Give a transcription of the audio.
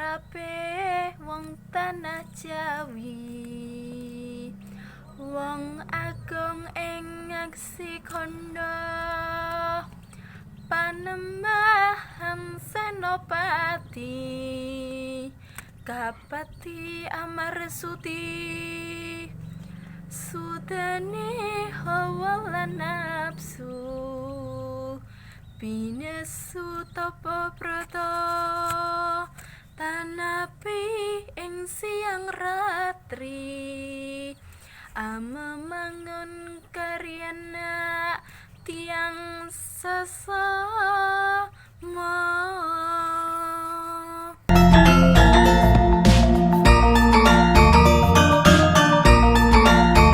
kabeh wong tanah Jawi, wong agung ing aksi kandha Panembahan Senopati, Kapati Amarsuti, Sudane hawa lan nafsu, binesu tapa brata, tanapi ing siang ratri, amemangun karyana tiang sasa